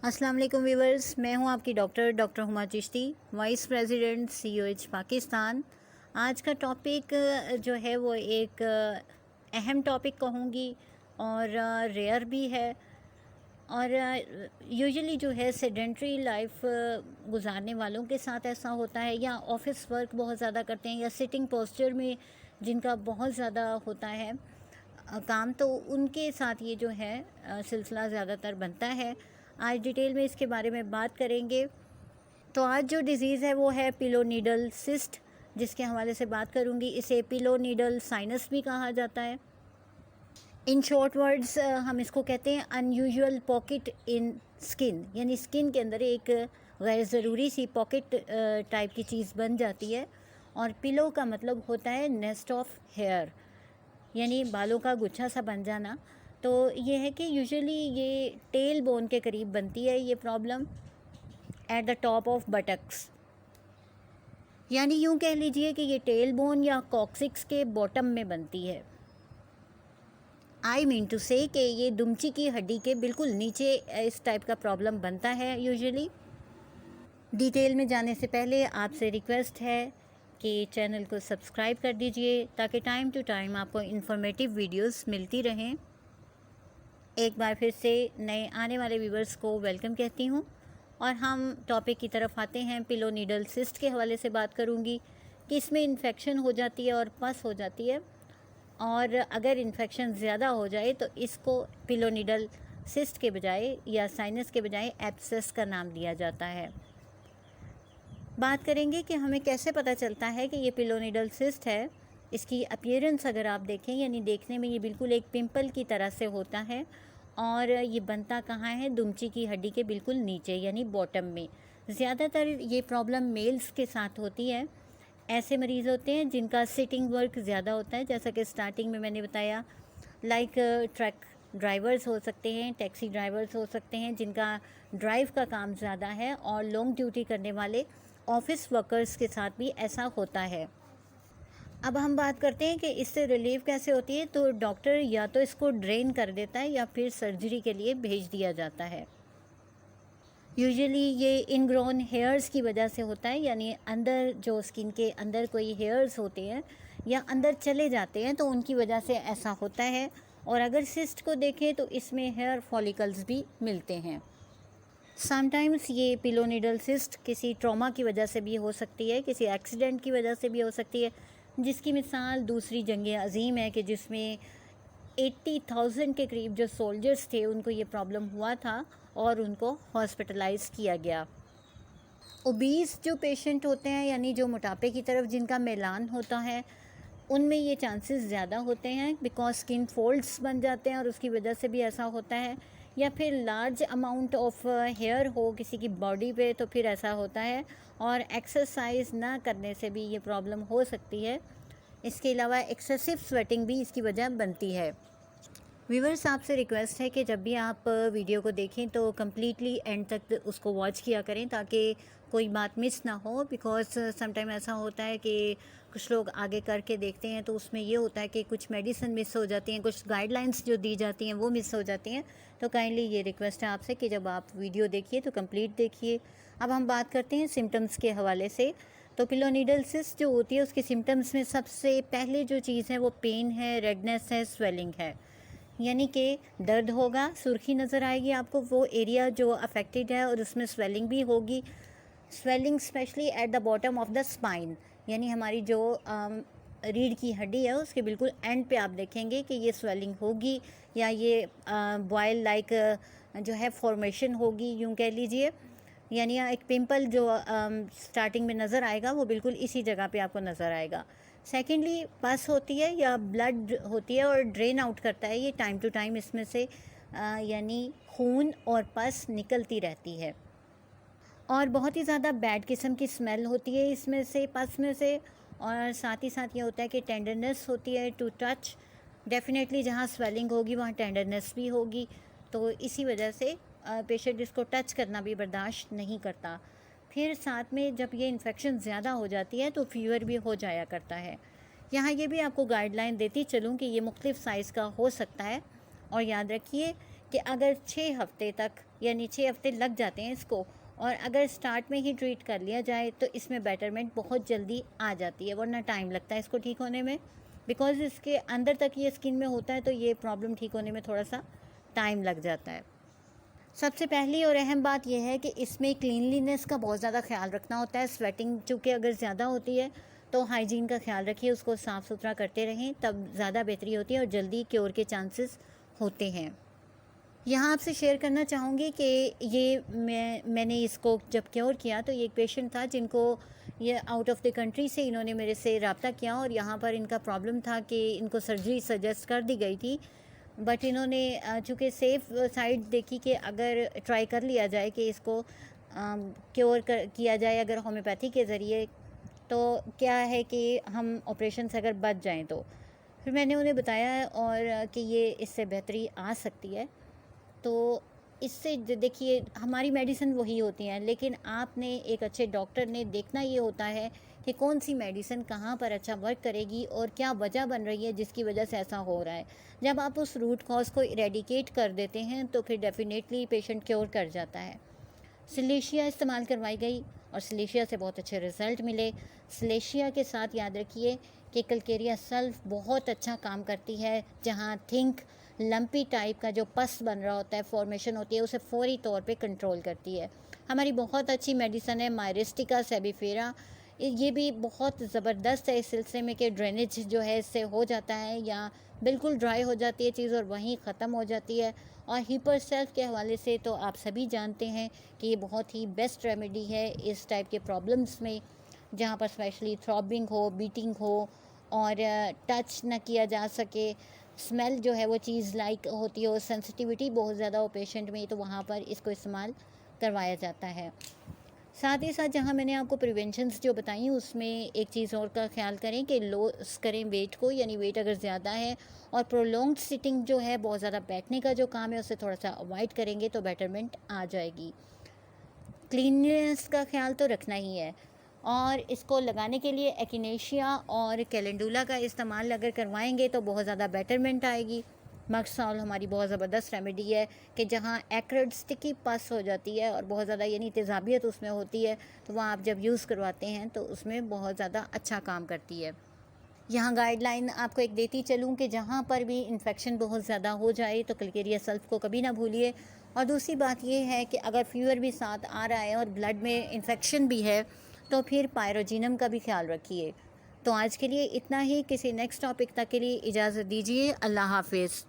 अस्सलाम वालेकुम व्यूवर्स, मैं हूं आपकी doctor Huma Chishti, vice president COH Pakistan. आज का टॉपिक जो है वो एक अहम टॉपिक कहूँगी और रेयर भी है। और यूजुअली जो है सेडेंट्री लाइफ गुजारने वालों के साथ ऐसा होता है, या ऑफिस वर्क बहुत ज़्यादा करते हैं, या सिटिंग पोस्चर में जिनका बहुत ज़्यादा होता है काम, तो उनके साथ ये जो है सिलसिला ज़्यादातर बनता है। आज डिटेल में इसके बारे में बात करेंगे। तो आज जो डिज़ीज़ है वो है पिलो नीडल सिस्ट, जिसके हवाले से बात करूँगी। इसे पिलो नीडल साइनस भी कहा जाता है। इन शॉर्ट वर्ड्स हम इसको कहते हैं अनयूजुअल पॉकेट इन स्किन, यानी स्किन के अंदर एक गैर ज़रूरी सी पॉकेट टाइप की चीज़ बन जाती है। और पिलो का मतलब होता है नेस्ट ऑफ हेयर, यानी बालों का गुच्छा सा बन जाना। तो ये है कि यूजुअली ये टेल बोन के करीब बनती है ये problem, at the top of buttocks, यानी यूँ कह लीजिए कि ये टेल बोन या कॉक्सिक्स के बॉटम में बनती है। आई मीन टू से कि ये दुमची की हड्डी के बिल्कुल नीचे इस टाइप का प्रॉब्लम बनता है यूजुअली। डिटेल में जाने से पहले आपसे रिक्वेस्ट है कि चैनल को सब्सक्राइब कर दीजिए ताकि टाइम टू टाइम आपको इन्फॉर्मेटिव वीडियोस मिलती रहें। एक बार फिर से नए आने वाले व्यूवर्स को वेलकम कहती हूँ और हम टॉपिक की तरफ आते हैं। पिलो नीडल सिस्ट के हवाले से बात करूँगी कि इसमें इन्फेक्शन हो जाती है और पस हो जाती है, और अगर इन्फेक्शन ज़्यादा हो जाए तो इसको पिलो नीडल सिस्ट के बजाय या साइनस के बजाय एब्सेस का नाम दिया जाता है। बात करेंगे कि हमें कैसे पता चलता है कि ये पिलो नीडल सिस्ट है। इसकी अपीयरेंस अगर आप देखें, यानी देखने में ये बिल्कुल एक पिंपल की तरह से होता है, और ये बनता कहाँ है, दुमची की हड्डी के बिल्कुल नीचे यानी बॉटम में। ज़्यादातर ये प्रॉब्लम मेल्स के साथ होती है। ऐसे मरीज़ होते हैं जिनका सिटिंग वर्क ज़्यादा होता है, जैसा कि स्टार्टिंग में मैंने बताया। लाइक ट्रक ड्राइवर्स हो सकते हैं, टैक्सी ड्राइवर्स हो सकते हैं जिनका ड्राइव का काम ज़्यादा है, और लॉन्ग ड्यूटी करने वाले ऑफिस वर्कर्स के साथ भी ऐसा होता है। अब हम बात करते हैं कि इससे रिलीफ कैसे होती है। तो डॉक्टर या तो इसको ड्रेन कर देता है या फिर सर्जरी के लिए भेज दिया जाता है। यूजुअली ये इनग्रोन हेयर्स की वजह से होता है, यानी अंदर जो स्किन के अंदर कोई हेयर्स होते हैं या अंदर चले जाते हैं तो उनकी वजह से ऐसा होता है। और अगर सिस्ट को देखें तो इसमें हेयर फॉलिकल्स भी मिलते हैं। समटाइम्स ये पिलो नीडल सिस्ट किसी ट्रॉमा की वजह से भी हो सकती है, किसी एक्सीडेंट की वजह से भी हो सकती है, जिसकी मिसाल दूसरी जंग अज़ीम है कि जिसमें 80,000 के करीब जो सोल्जर्स थे उनको ये प्रॉब्लम हुआ था और उनको हॉस्पिटलाइज किया गया। ओबीस जो पेशेंट होते हैं, यानी जो मोटापे की तरफ जिनका मैलान होता है, उनमें ये चांसेस ज़्यादा होते हैं बिकॉज स्किन फोल्ड्स बन जाते हैं और उसकी वजह से भी ऐसा होता है। या फिर लार्ज अमाउंट ऑफ हेयर हो किसी की बॉडी पे तो फिर ऐसा होता है, और एक्सरसाइज ना करने से भी ये प्रॉब्लम हो सकती है। इसके अलावा एक्सेसिव स्वेटिंग भी इसकी वजह बनती है। व्यूवर्स, आपसे रिक्वेस्ट है कि जब भी आप वीडियो को देखें तो कम्प्लीटली एंड तक उसको वॉच किया करें ताकि कोई बात मिस ना हो। बिकॉज समटाइम ऐसा होता है कि कुछ लोग आगे करके देखते हैं तो उसमें ये होता है कि कुछ मेडिसिन मिस हो जाती हैं, कुछ गाइडलाइंस जो दी जाती हैं वो मिस हो जाती हैं। तो काइंडली ये रिक्वेस्ट है आपसे कि जब आप वीडियो देखिए तो कंप्लीट देखिए। अब हम बात करते हैं सिम्टम्स के हवाले से। तो पिलो नीडल सिस्ट जो होती है उसके सिम्टम्स में सबसे पहले जो चीज़ है वो पेन है, रेडनेस है, स्वेलिंग है, यानी कि दर्द होगा, सुर्खी नज़र आएगी आपको वो एरिया जो अफेक्टेड है, और उसमें स्वेलिंग भी होगी। Swelling specially at the bottom of the spine, यानी हमारी जो रीढ़ की हड्डी है उसके बिल्कुल एंड पे आप देखेंगे कि ये स्वेलिंग होगी, या ये बॉयल लाइक जो है फॉर्मेशन होगी, यूँ कह लीजिए। यानी एक पिंपल जो स्टार्टिंग में नज़र आएगा वो बिल्कुल इसी जगह पे आपको नज़र आएगा। सेकेंडली पस होती है या ब्लड होती है और ड्रेन आउट करता है ये टाइम टू टाइम इसमें से, यानी खून और पस निकलती रहती है। और बहुत ही ज़्यादा बैड किस्म की स्मेल होती है इसमें से, पस में से। और साथ ही साथ ये होता है कि टेंडरनेस होती है टू टच। डेफिनेटली जहाँ स्वेलिंग होगी वहाँ टेंडरनेस भी होगी, तो इसी वजह से पेशेंट इसको टच करना भी बर्दाश्त नहीं करता। फिर साथ में जब ये इन्फेक्शन ज़्यादा हो जाती है तो फीवर भी हो जाया करता है। यहाँ ये भी आपको गाइडलाइन देती चलूँ कि ये मुख्तलिफ़ साइज़ का हो सकता है। और याद रखिए कि अगर 6 हफ्ते तक यानी 6 हफ्ते लग जाते हैं इसको, और अगर स्टार्ट में ही ट्रीट कर लिया जाए तो इसमें बेटरमेंट बहुत जल्दी आ जाती है, वरना टाइम लगता है इसको ठीक होने में, बिकॉज़ इसके अंदर तक ये स्किन में होता है, तो ये प्रॉब्लम ठीक होने में थोड़ा सा टाइम लग जाता है। सबसे पहली और अहम बात यह है कि इसमें क्लीनलीनेस का बहुत ज़्यादा ख्याल रखना होता है। स्वेटिंग चूँकि अगर ज़्यादा होती है तो हाइजीन का ख्याल रखिए, उसको साफ़ सुथरा करते रहें, तब ज़्यादा बेहतरी होती है और जल्दी क्योर के चांसेस होते हैं। यहाँ आपसे शेयर करना चाहूँगी कि ये मैंने इसको जब क्योर किया तो ये एक पेशेंट था जिनको ये आउट ऑफ द कंट्री से इन्होंने मेरे से रब्ता किया, और यहाँ पर इनका प्रॉब्लम था कि इनको सर्जरी सजेस्ट कर दी गई थी, बट इन्होंने चूँकि सेफ़ साइड देखी कि अगर ट्राई कर लिया जाए कि इसको क्योर किया जाए अगर होम्योपैथी के ज़रिए, तो क्या है कि हम ऑपरेशन से अगर बच जाएँ तो फिर मैंने उन्हें बताया और कि ये इससे बेहतरी आ सकती है। तो इससे देखिए हमारी मेडिसिन वही होती हैं, लेकिन आपने एक अच्छे डॉक्टर ने देखना ये होता है कि कौन सी मेडिसिन कहाँ पर अच्छा वर्क करेगी और क्या वजह बन रही है जिसकी वजह से ऐसा हो रहा है। जब आप उस रूट कॉज को इरेडिकेट कर देते हैं तो फिर डेफिनेटली पेशेंट क्योर कर जाता है। सिलेशिया इस्तेमाल करवाई गई और सिलेशिया से बहुत अच्छे रिज़ल्ट मिले। सिलेशिया के साथ याद रखिए कि कलकेरिया सल्फ बहुत अच्छा काम करती है, जहाँ थिंक लंपी टाइप का जो पस बन रहा होता है, फॉर्मेशन होती है, उसे फौरी तौर पे कंट्रोल करती है। हमारी बहुत अच्छी मेडिसन है मायरिस्टिका सेबीफेरा, ये भी बहुत ज़बरदस्त है इस सिलसिले में कि ड्रेनेज जो है इससे हो जाता है या बिल्कुल ड्राई हो जाती है चीज़ और वहीं ख़त्म हो जाती है। और हीपर सेल्फ के हवाले से तो आप सभी जानते हैं कि ये बहुत ही बेस्ट रेमेडी है इस टाइप के प्रॉब्लम्स में, जहाँ पर स्पेशली थ्रॉबिंग हो, बीटिंग हो और टच न किया जा सके, स्मेल जो है वो चीज़ लाइक होती हो, सेंसिटिविटी बहुत ज़्यादा हो पेशेंट में, तो वहाँ पर इसको इस्तेमाल करवाया जाता है। साथ ही साथ जहाँ मैंने आपको प्रिवेंशंस जो बताई उसमें एक चीज़ और का ख्याल करें कि लॉस करें वेट को, यानी वेट अगर ज़्यादा है और प्रोलॉन्ग्ड सिटिंग जो है, बहुत ज़्यादा बैठने का जो काम है उसे थोड़ा सा अवॉइड करेंगे तो बेटरमेंट आ जाएगी। क्लीननेस का ख्याल तो रखना ही है, और इसको लगाने के लिए एक्नेशिया और कैलेंडुला का इस्तेमाल अगर करवाएंगे तो बहुत ज़्यादा बेटरमेंट आएगी। मक्सॉल हमारी बहुत ज़बरदस्त रेमेडी है कि जहाँ एक्रेड स्टिकी पस हो जाती है और बहुत ज़्यादा यानी तेज़ाबियत उसमें होती है, तो वहाँ आप जब यूज़ करवाते हैं तो उसमें बहुत ज़्यादा अच्छा काम करती है। यहाँ गाइडलाइन आपको एक देती चलूँ कि जहाँ पर भी इन्फेक्शन बहुत ज़्यादा हो जाए तो कलकेरिया सल्फ को कभी ना भूलिए। और दूसरी बात ये है कि अगर फीवर भी साथ आ रहा है और ब्लड में इन्फेक्शन भी है तो फिर पायरोजिनम का भी ख्याल रखिए। तो आज के लिए इतना ही, किसी नेक्स्ट टॉपिक तक के लिए इजाज़त दीजिए। अल्लाह हाफिज़।